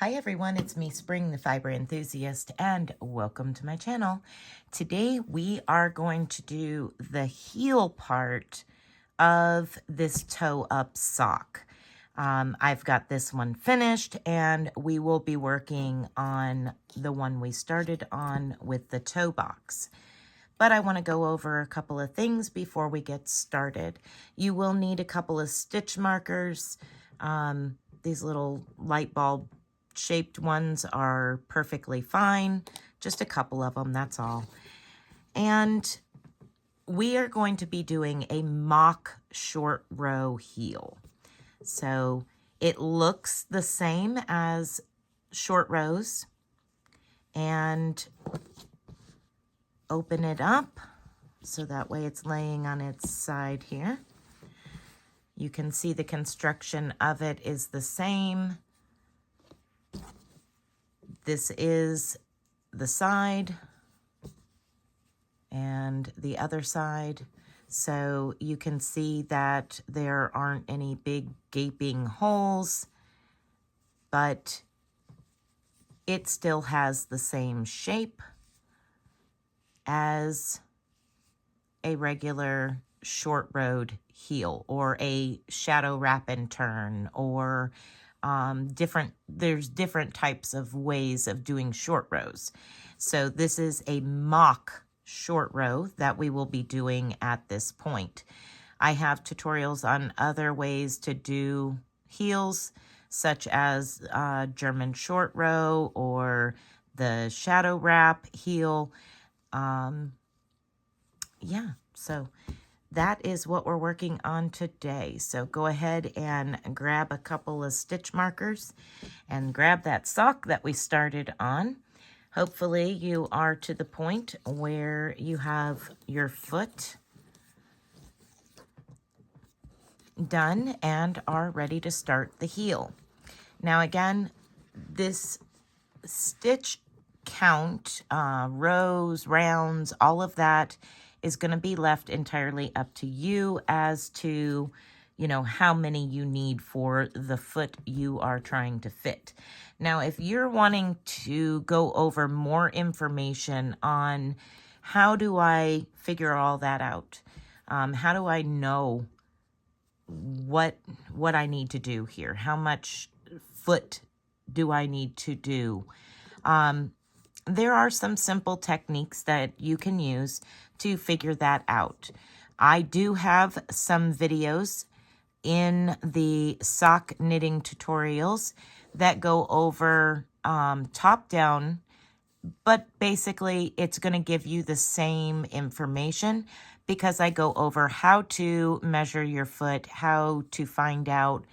Hi everyone, it's me, Spring, the fiber enthusiast, and welcome to my channel. Today we are going to do the heel part of this toe up sock. I've got this one finished and we will be working on the one we started on with the toe box. But I want to go over a couple of things before we get started. You will need a couple of stitch markers. These little light bulb shaped ones are perfectly fine. Just a couple of them, that's all. And we are going to be doing a mock short row heel. So it looks the same as short rows. And open it up so that way it's laying on its side here. You can see the construction of it is the same. This is the side and the other side. So you can see that there aren't any big gaping holes, but it still has the same shape as a regular short rowed heel or a shadow wrap and turn or there's different types of ways of doing short rows. So this is a mock short row that we will be doing at this point. I have tutorials on other ways to do heels, such as German short row or the shadow wrap heel. Yeah, so that is what we're working on today. So go ahead and grab a couple of stitch markers and grab that sock that we started on. Hopefully you are to the point where you have your foot done and are ready to start the heel. Now again, this stitch count, rows, rounds, all of that is going to be left entirely up to you as to, how many you need for the foot you are trying to fit. Now, if you're wanting to go over more information on how do I figure all that out, how do I know what I need to do here, how much foot do I need to do, there are some simple techniques that you can use to figure that out. I do have some videos in the sock knitting tutorials that go over top down, but basically it's going to give you the same information because I go over how to measure your foot, how to find out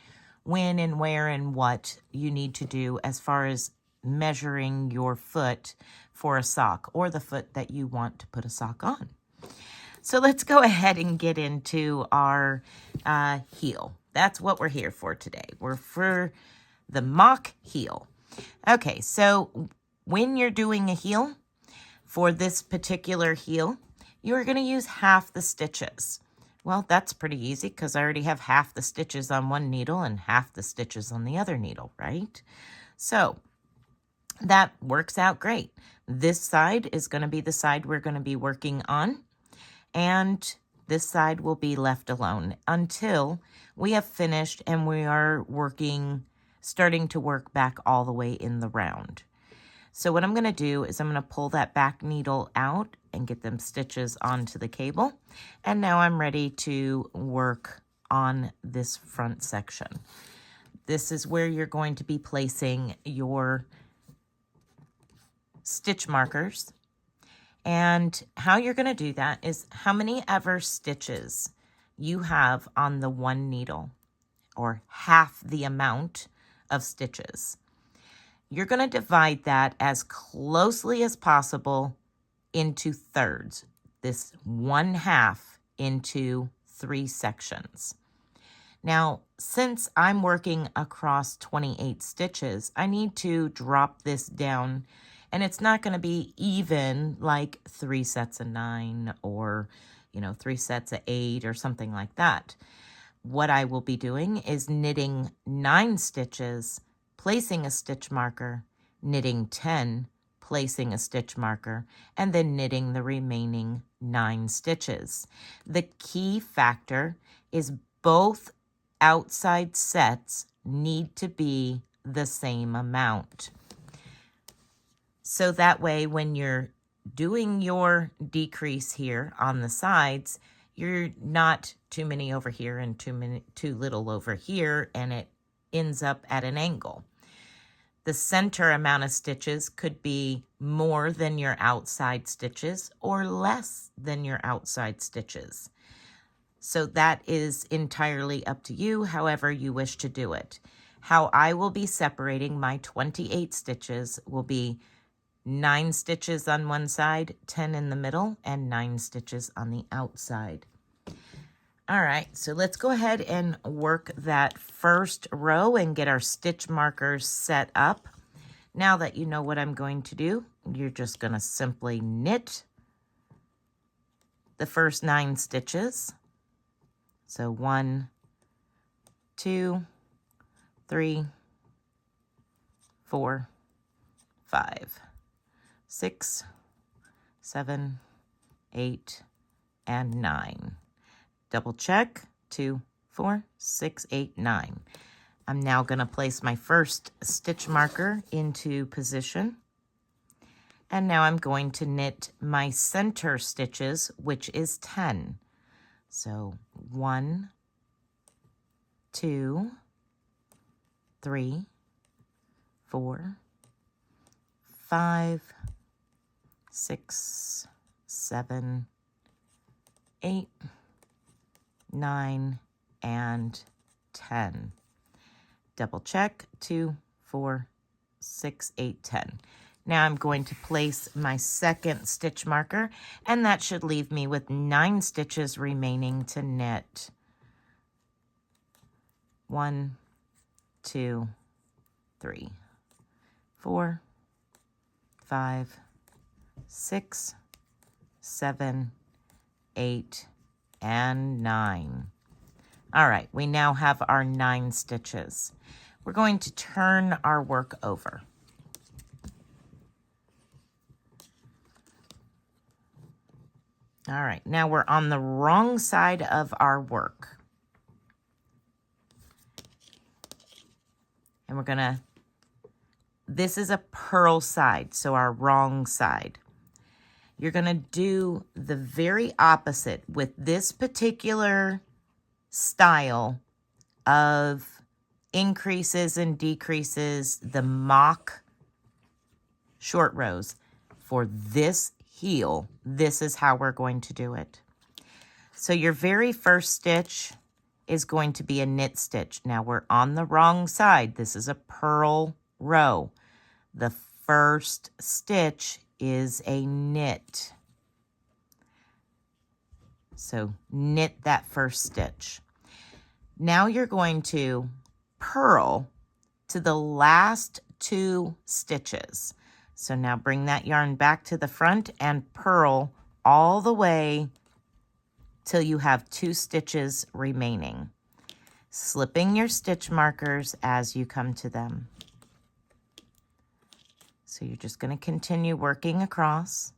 when and where and what you need to do as far as measuring your foot for a sock or the foot that you want to put a sock on. So let's go ahead and get into our heel. That's what we're here for today. We're for the mock heel. Okay, so when you're doing a heel, for this particular heel, you're going to use half the stitches. Well, that's pretty easy because I already have half the stitches on one needle and half the stitches on the other needle, right? So that works out great. This side is going to be the side we're going to be working on, and this side will be left alone until we have finished and we are starting to work back all the way in the round. So what I'm going to do is I'm going to pull that back needle out and get them stitches onto the cable. And now I'm ready to work on this front section. This is where you're going to be placing your stitch markers. And how you're going to do that is how many ever stitches you have on the one needle, or half the amount of stitches. You're going to divide that as closely as possible into thirds, this 1/2 into 3 sections. Now, since I'm working across 28 stitches, I need to drop this down, and it's not going to be even like 3 sets of 9 or, 3 sets of 8 or something like that. What I will be doing is knitting 9 stitches placing a stitch marker, knitting 10, placing a stitch marker, and then knitting the remaining 9 stitches. The key factor is both outside sets need to be the same amount. So that way when you're doing your decrease here on the sides, you're not too many over here and too little over here, and it ends up at an angle. The center amount of stitches could be more than your outside stitches or less than your outside stitches. So that is entirely up to you, however you wish to do it. How I will be separating my 28 stitches will be 9 stitches on one side, 10 in the middle, and 9 stitches on the outside. All right, so let's go ahead and work that first row and get our stitch markers set up. Now that you know what I'm going to do, you're just going to simply knit the first 9 stitches. So 1, 2, 3, 4, 5, 6, 7, 8, and 9. Double check, 2, 4, 6, 8, 9. I'm now going to place my first stitch marker into position. And now I'm going to knit my center stitches, which is 10. So 1, 2, 3, 4, 5, 6, 7, 8, 9, and 10. Double check, 2, 4, 6, 8, 10. Now I'm going to place my second stitch marker, and that should leave me with 9 stitches remaining to knit. 1, 2, 3, 4, 5, 6, 7, 8, and 9. All right, we now have our 9 stitches. We're going to turn our work over. All right, now we're on the wrong side of our work. And we're gonna, this is a purl side, so our wrong side. You're gonna do the very opposite with this particular style of increases and decreases, the mock short rows. For this heel, this is how we're going to do it. So your very first stitch is going to be a knit stitch. Now we're on the wrong side. This is a purl row. The first stitch is a knit. So knit that first stitch. Now you're going to purl to the last 2 stitches. So now bring that yarn back to the front and purl all the way till you have 2 stitches remaining, slipping your stitch markers as you come to them. So you're just going to continue working across.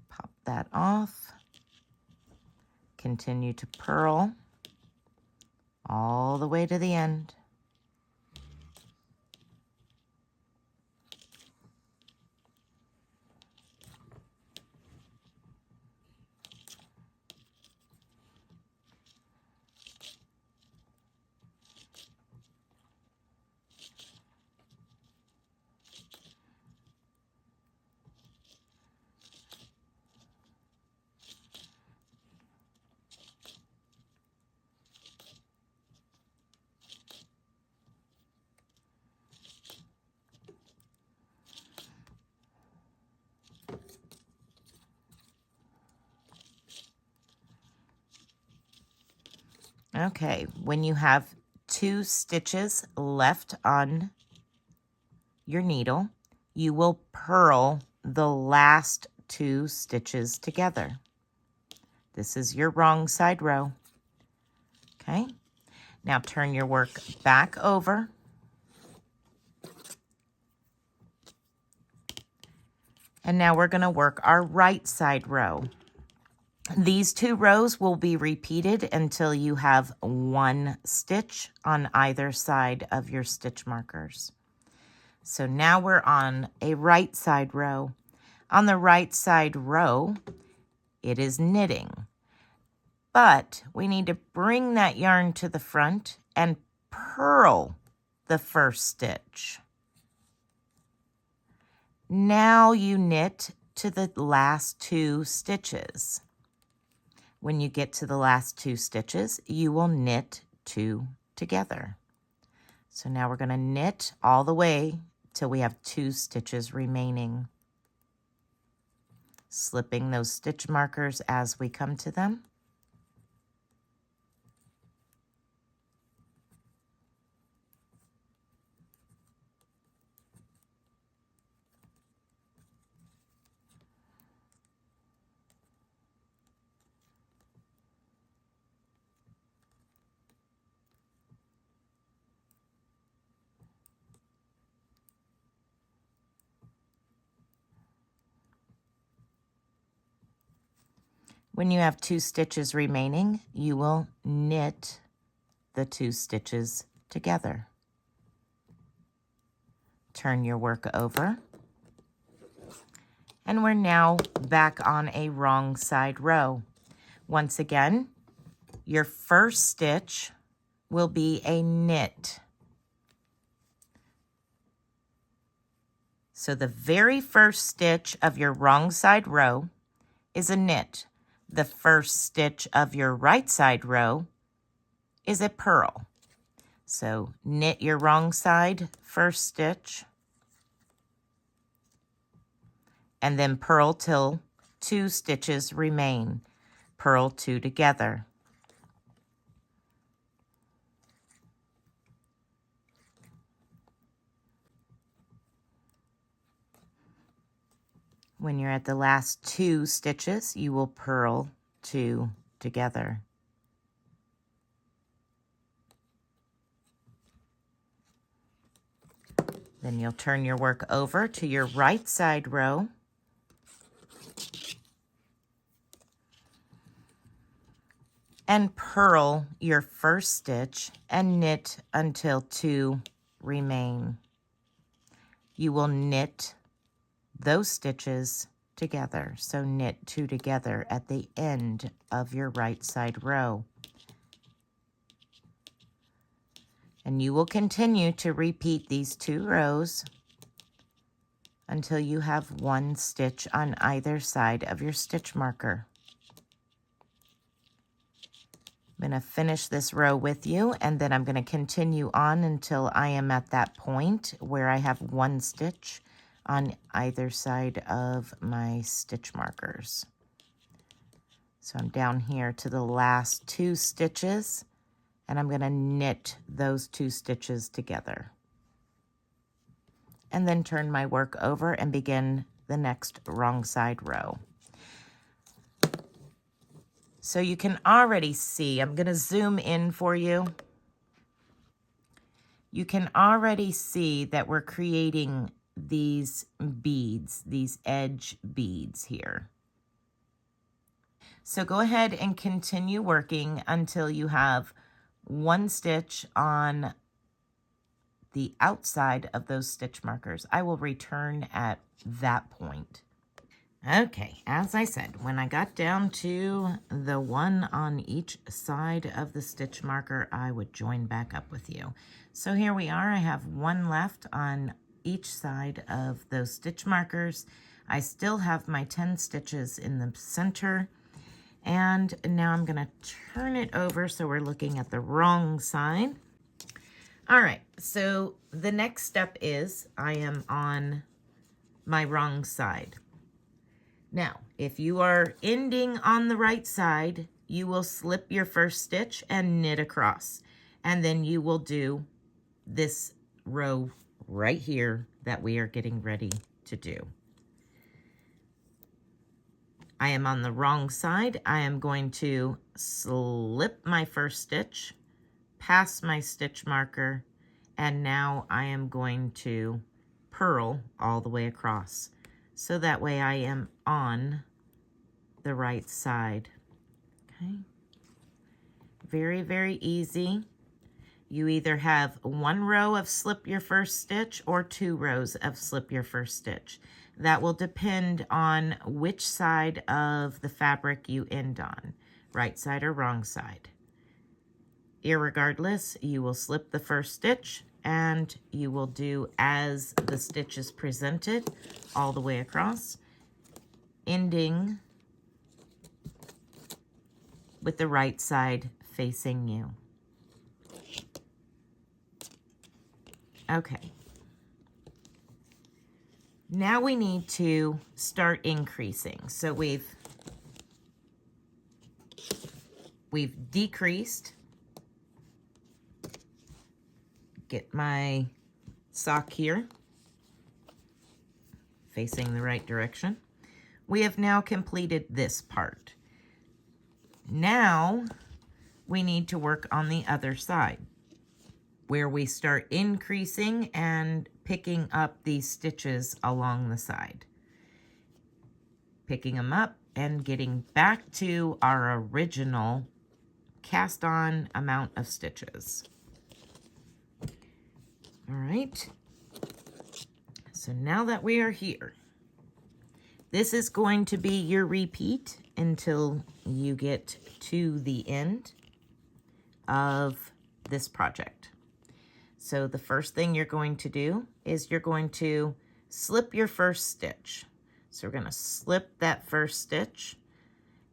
Pop that off. Continue to purl all the way to the end. Okay, when you have 2 stitches left on your needle, you will purl the last 2 stitches together. This is your wrong side row. Okay, now turn your work back over. And now we're going to work our right side row. These 2 rows will be repeated until you have 1 stitch on either side of your stitch markers. So now we're on a right side row. On the right side row, it is knitting. But we need to bring that yarn to the front and purl the first stitch. Now you knit to the last 2 stitches. When you get to the last 2 stitches, you will knit 2 together. So now we're going to knit all the way till we have 2 stitches remaining. Slipping those stitch markers as we come to them. When you have 2 stitches remaining, you will knit the 2 stitches together. Turn your work over. And we're now back on a wrong side row. Once again, your first stitch will be a knit. So the very first stitch of your wrong side row is a knit. The first stitch of your right side row is a purl. So knit your wrong side first stitch and then purl till 2 stitches remain. Purl 2 together. When you're at the last 2 stitches, you will purl 2 together. Then you'll turn your work over to your right side row. And purl your first stitch and knit until 2 remain. You will knit those stitches together. So knit 2 together at the end of your right side row. And you will continue to repeat these 2 rows until you have 1 stitch on either side of your stitch marker. I'm going to finish this row with you, and then I'm going to continue on until I am at that point where I have 1 stitch on either side of my stitch markers. So I'm down here to the last 2 stitches, and I'm going to knit those 2 stitches together. And then turn my work over and begin the next wrong side row. So you can already see, I'm going to zoom in for you. You can already see that we're creating these beads, these edge beads here. So go ahead and continue working until you have 1 stitch on the outside of those stitch markers. I will return at that point. Okay, as I said, when I got down to the 1 on each side of the stitch marker, I would join back up with you. So here we are. I have 1 left on each side of those stitch markers. I still have my 10 stitches in the center. And now I'm going to turn it over so we're looking at the wrong side. All right, so the next step is I am on my wrong side. Now, if you are ending on the right side, you will slip your first stitch and knit across. And then you will do this row right here that we are getting ready to do. I am on the wrong side. I am going to slip my first stitch past my stitch marker, and now I am going to purl all the way across. So that way I am on the right side. Okay. Very, very easy. You either have one row of slip your first stitch or 2 rows of slip your first stitch. That will depend on which side of the fabric you end on, right side or wrong side. Irregardless, you will slip the first stitch and you will do as the stitch is presented all the way across, ending with the right side facing you. Okay. Now we need to start increasing. So we've decreased. Get my sock here facing the right direction. We have now completed this part. Now we need to work on the other side, where we start increasing and picking up these stitches along the side. Picking them up and getting back to our original cast on amount of stitches. All right. So now that we are here, this is going to be your repeat until you get to the end of this project. So the first thing you're going to do is you're going to slip your first stitch. So we're going to slip that first stitch.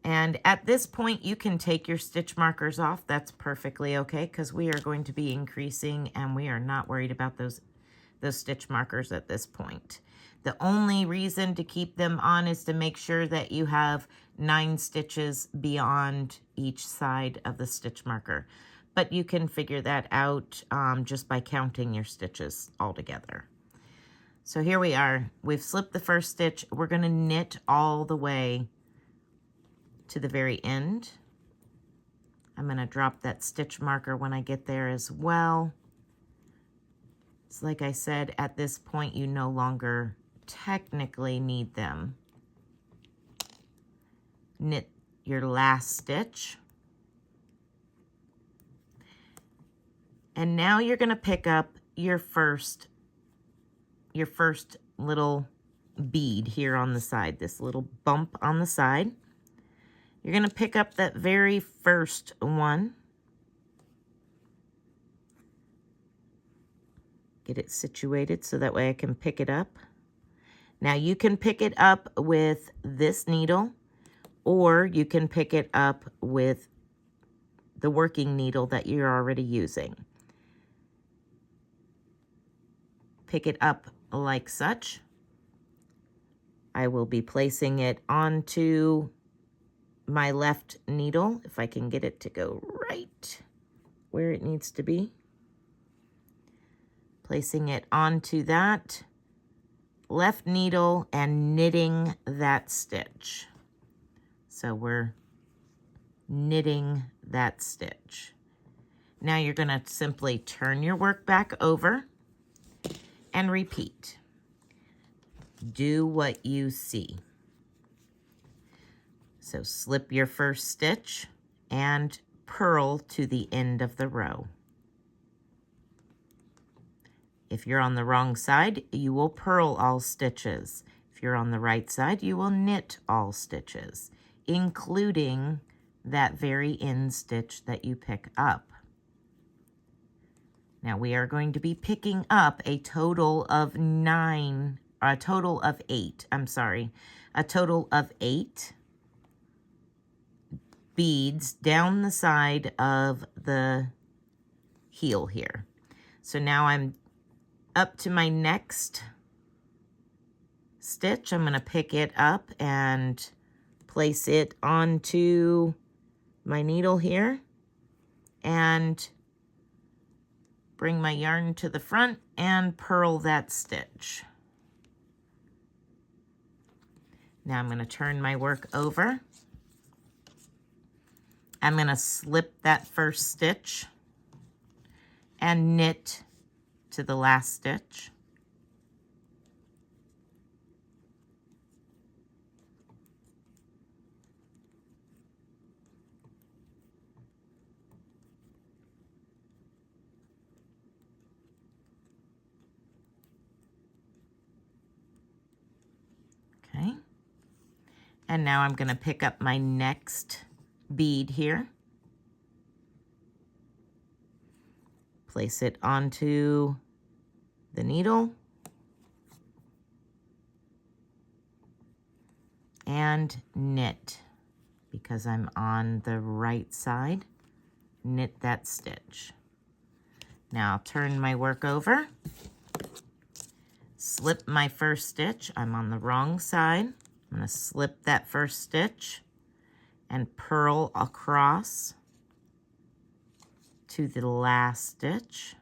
And at this point, you can take your stitch markers off. That's perfectly okay, because we are going to be increasing and we are not worried about those stitch markers at this point. The only reason to keep them on is to make sure that you have 9 stitches beyond each side of the stitch marker. But you can figure that out just by counting your stitches all together. So here we are. We've slipped the first stitch. We're going to knit all the way to the very end. I'm going to drop that stitch marker when I get there as well. It's like I said, at this point, you no longer technically need them. Knit your last stitch. And now you're going to pick up your first little bead here on the side, this little bump on the side. You're going to pick up that very first one. Get it situated so that way I can pick it up. Now you can pick it up with this needle, or you can pick it up with the working needle that you're already using. Pick it up like such. I will be placing it onto my left needle, if I can get it to go right where it needs to be. Placing it onto that left needle and knitting that stitch. So we're knitting that stitch. Now you're going to simply turn your work back over and repeat. Do what you see. So slip your first stitch and purl to the end of the row. If you're on the wrong side, you will purl all stitches. If you're on the right side, you will knit all stitches, including that very end stitch that you pick up. Now we are going to be picking up a total of 8 beads down the side of the heel here. So now I'm up to my next stitch. I'm going to pick it up and place it onto my needle here and bring my yarn to the front and purl that stitch. Now I'm going to turn my work over. I'm going to slip that first stitch and knit to the last stitch. Okay. And now I'm going to pick up my next bead here. Place it onto the needle. And knit, because I'm on the right side, knit that stitch. Now I'll turn my work over, slip my first stitch. I'm on the wrong side. I'm going to slip that first stitch and purl across to the last stitch.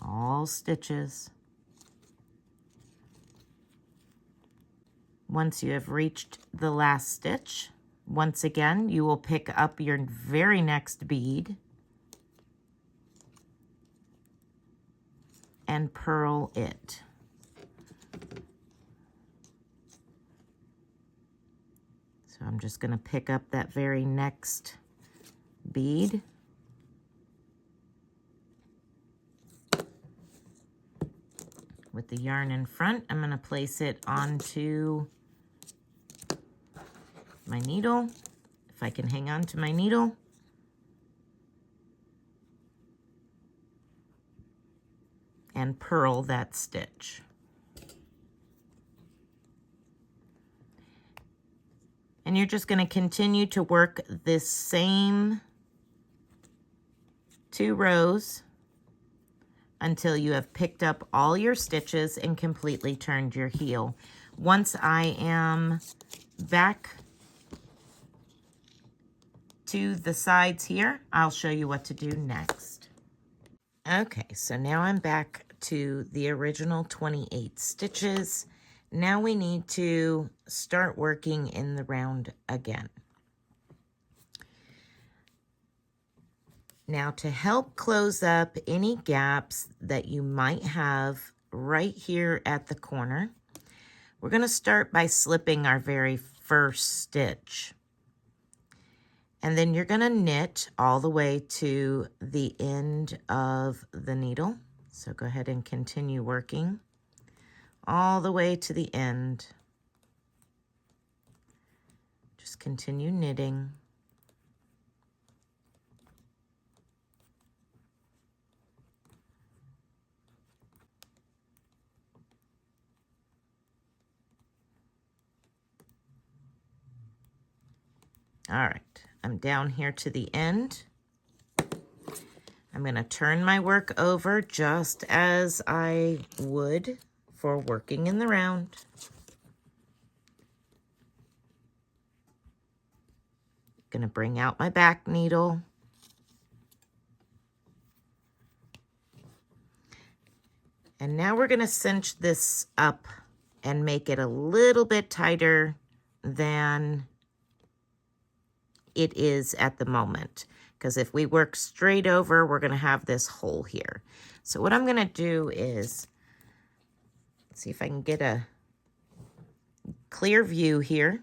All stitches. Once you have reached the last stitch, once again, you will pick up your very next bead and purl it. So I'm just going to pick up that very next bead. With the yarn in front, I'm going to place it onto my needle, if I can hang on to my needle. And purl that stitch. And you're just going to continue to work this same 2 rows until you have picked up all your stitches and completely turned your heel. Once I am back to the sides here, I'll show you what to do next. Okay, so now I'm back to the original 28 stitches. Now we need to start working in the round again. Now to help close up any gaps that you might have right here at the corner, we're going to start by slipping our very first stitch. And then you're going to knit all the way to the end of the needle. So go ahead and continue working all the way to the end. Just continue knitting. All right, I'm down here to the end. I'm going to turn my work over just as I would for working in the round. Going to bring out my back needle. And now we're going to cinch this up and make it a little bit tighter than it is at the moment. Because if we work straight over, we're going to have this hole here. So what I'm going to do is, let's see if I can get a clear view here.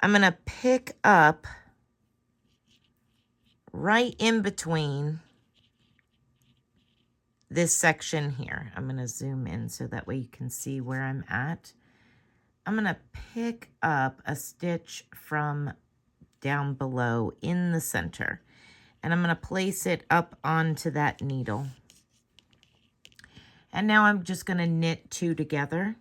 I'm going to pick up right in between this section here. I'm going to zoom in so that way you can see where I'm at. I'm going to pick up a stitch from down below in the center, and I'm going to place it up onto that needle. And now I'm just going to knit 2 together.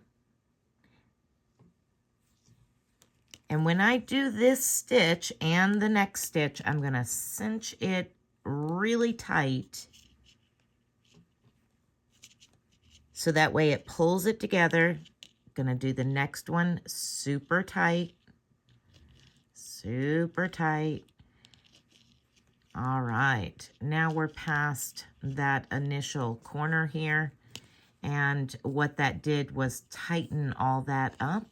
And when I do this stitch and the next stitch, I'm going to cinch it really tight so that way it pulls it together. Going to do the next one super tight. Super tight. All right, now we're past that initial corner here, and what that did was tighten all that up.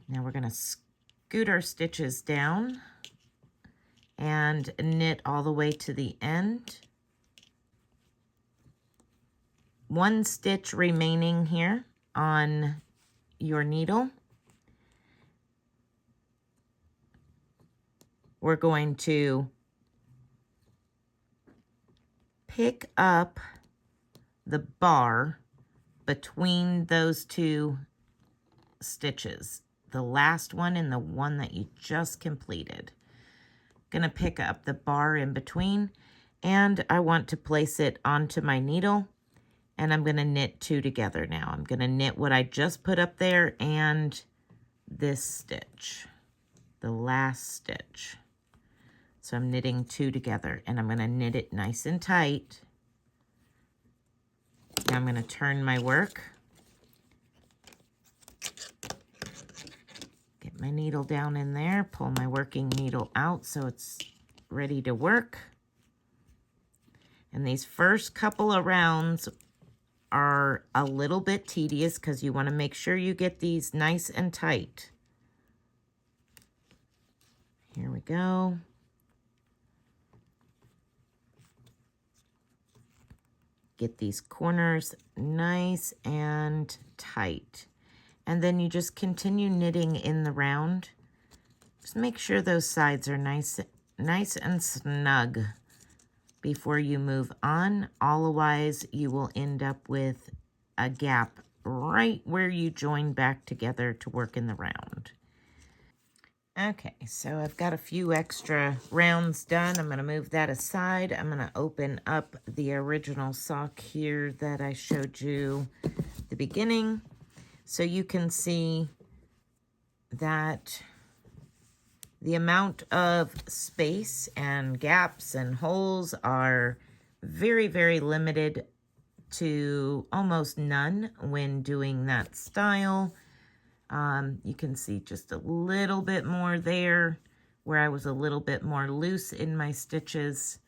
Now we're going to scoot our stitches down and knit all the way to the end. One stitch remaining here on your needle. We're going to pick up the bar between those two stitches, the last one and the one that you just completed. Gonna pick up the bar in between, and I want to place it onto my needle, and I'm gonna knit two together now. I'm gonna knit what I just put up there and this stitch, the last stitch. So I'm knitting two together, and I'm gonna knit it nice and tight. Now I'm gonna turn my work. Get my needle down in there, pull my working needle out so it's ready to work. And these first couple of rounds are a little bit tedious because you want to make sure you get these nice and tight. Here we go. Get these corners nice and tight. And then you just continue knitting in the round. Just make sure those sides are nice and snug before you move on. Otherwise, you will end up with a gap right where you join back together to work in the round. Okay, so I've got a few extra rounds done. I'm going to move that aside. I'm going to open up the original sock here that I showed you at the beginning, so you can see that the amount of space and gaps and holes are very, very limited to almost none when doing that style. You can see just a little bit more there where I was a little bit more loose in my stitches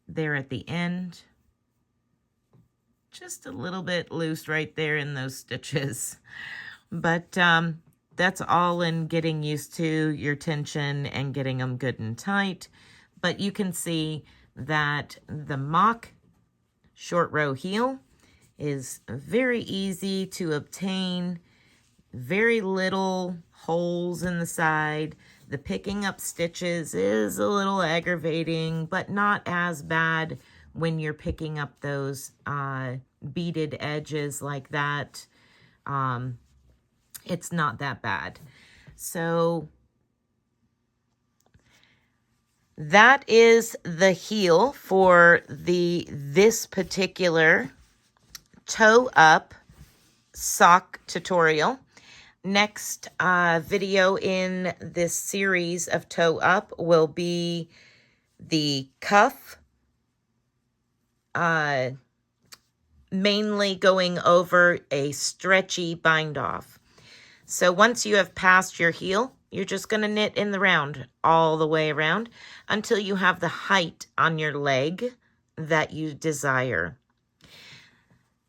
there at the end. Just a little bit loose right there in those stitches. But that's all in getting used to your tension and getting them good and tight. But you can see that the mock short row heel is very easy to obtain. Very little holes in the side. The picking up stitches is a little aggravating, but not as bad when you're picking up those beaded edges like that. It's not that bad. So that is the heel for this particular toe up sock tutorial. Next video in this series of toe up will be the cuff, mainly going over a stretchy bind off. So once you have passed your heel, you're just going to knit in the round all the way around until you have the height on your leg that you desire.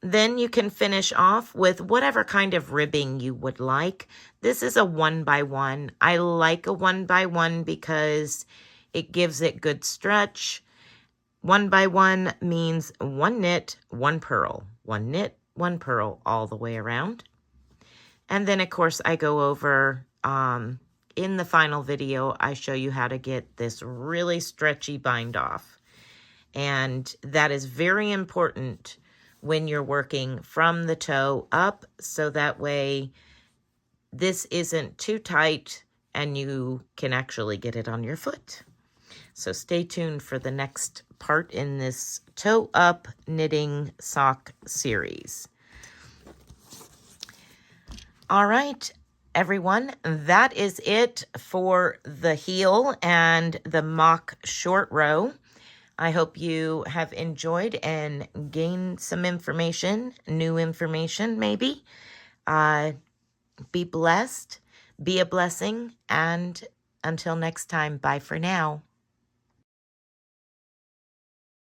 Then you can finish off with whatever kind of ribbing you would like. This is a 1x1. I like a 1x1 because it gives it good stretch. 1x1 means one knit, one purl. One knit, one purl all the way around. And then, of course, I go over, in the final video, I show you how to get this really stretchy bind off. And that is very important when you're working from the toe up, so that way this isn't too tight and you can actually get it on your foot. So stay tuned for the next part in this toe up knitting sock series. All right, everyone, that is it for the heel and the mock short row. I hope you have enjoyed and gained some information, new information maybe. Be blessed, be a blessing, and until next time, bye for now.